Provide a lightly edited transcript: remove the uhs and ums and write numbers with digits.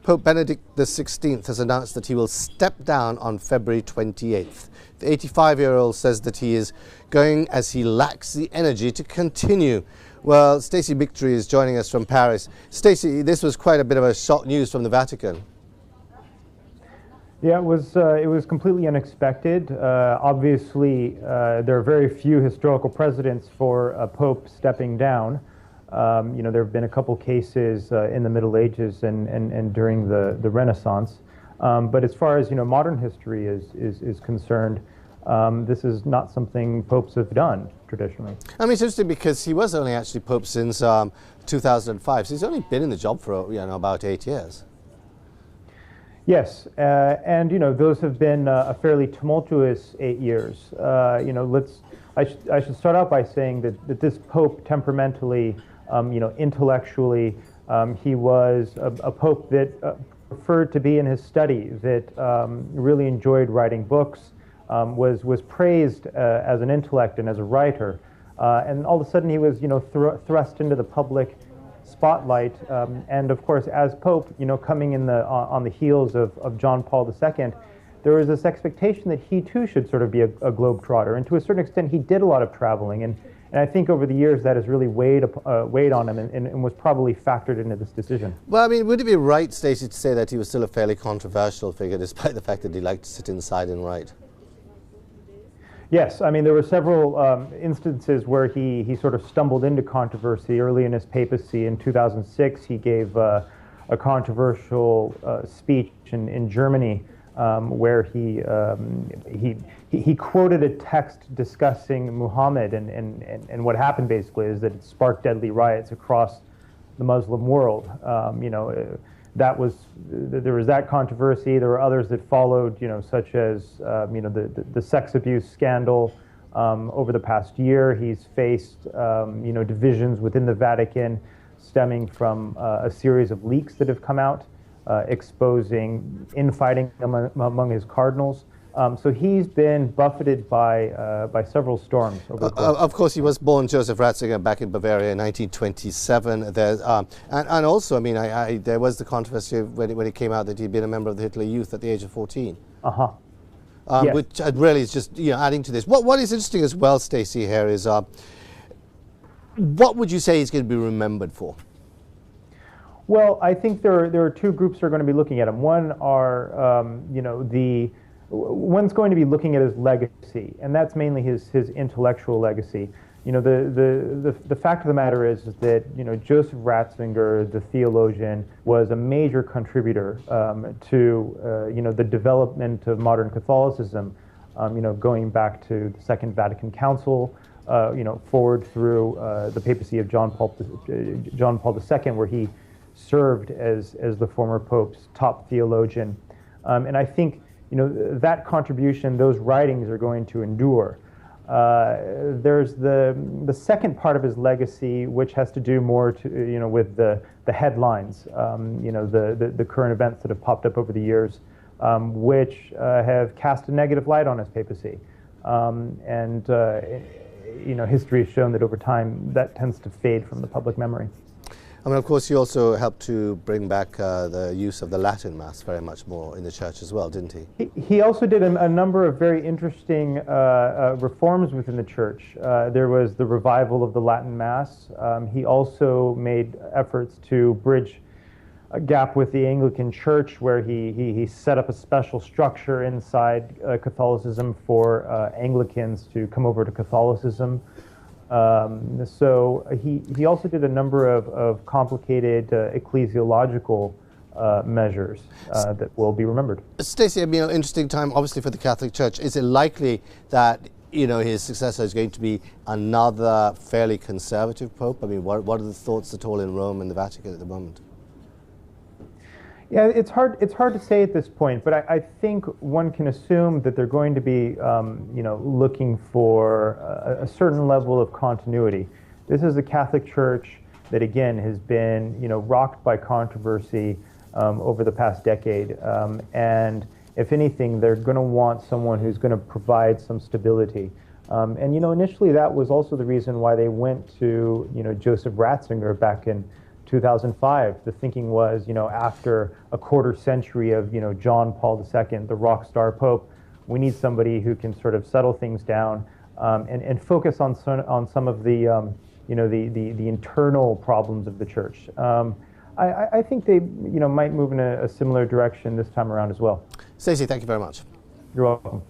Pope Benedict XVI has announced that he will step down on February 28th. The 85-year-old says that he is going as he lacks the energy to continue. Well, Stacey Victory is joining us from Paris. Stacey, this was quite a bit of a shock news from the Vatican. Yeah, it was completely unexpected. Obviously, there are very few historical precedents for a pope stepping down. There have been a couple cases in the Middle Ages and during the Renaissance. But as far as modern history is concerned, this is not something popes have done traditionally. I mean, it's interesting because he was only actually pope since 2005, so he's only been in the job for about 8 years. Yes, and those have been a fairly tumultuous 8 years. I should start out by saying that this pope temperamentally, intellectually, he was a pope that preferred to be in his study, that really enjoyed writing books, was praised as an intellect and as a writer, and all of a sudden he was thrust into the public spotlight, and of course as Pope, coming in on the heels of John Paul II, there was this expectation that he too should sort of be a globetrotter, and to a certain extent he did a lot of traveling, and I think over the years that has really weighed on him and was probably factored into this decision. Well, I mean, would it be right, Stacey, to say that he was still a fairly controversial figure despite the fact that he liked to sit inside and write? Yes, I mean, there were several instances where he sort of stumbled into controversy early in his papacy. In 2006, he gave a controversial speech in Germany where he quoted a text discussing Muhammad, and what happened basically is that it sparked deadly riots across the Muslim world. There was that controversy. There were others that followed, such as the sex abuse scandal. Over the past year, he's faced divisions within the Vatican stemming from a series of leaks that have come out exposing infighting among his cardinals. So he's been buffeted by several storms. Of course, he was born Joseph Ratzinger back in Bavaria in 1927. And also, I mean, there was the controversy when it came out that he'd been a member of the Hitler Youth at the age of 14. Yes. Which really is just adding to this. What is interesting as well, Stacey, here is what would you say he's going to be remembered for? Well, I think there are two groups that are going to be looking at him. One are one's going to be looking at his legacy, and that's mainly his intellectual legacy. The fact of the matter is that Joseph Ratzinger, the theologian, was a major contributor to the development of modern Catholicism. Going back to the Second Vatican Council, forward through the papacy of John Paul II, where he served as the former Pope's top theologian, and I think that contribution, those writings are going to endure. There's the second part of his legacy, which has to do more with the headlines, the current events that have popped up over the years, which have cast a negative light on his papacy, history has shown that over time that tends to fade from the public memory. I mean, of course, he also helped to bring back the use of the Latin Mass very much more in the church as well, didn't he? He also did a number of very interesting reforms within the church. There was the revival of the Latin Mass. He also made efforts to bridge a gap with the Anglican Church, where he set up a special structure inside Catholicism for Anglicans to come over to Catholicism. So he also did a number of complicated ecclesiological measures that will be remembered. Stacey, I mean, an interesting time obviously for the Catholic Church. Is it likely that his successor is going to be another fairly conservative pope? I mean, what are the thoughts at all in Rome and the Vatican at the moment? Yeah, it's hard to say at this point, but I think one can assume that they're going to be, looking for a certain level of continuity. This is a Catholic Church that, again, has been, rocked by controversy over the past decade, and if anything, they're going to want someone who's going to provide some stability. Initially that was also the reason why they went to, Joseph Ratzinger back in 2005, the thinking was, after a quarter century of, John Paul II, the rock star Pope, we need somebody who can sort of settle things down and focus on some of the, the internal problems of the church. I think they, might move in a similar direction this time around as well. Stacey, thank you very much. You're welcome.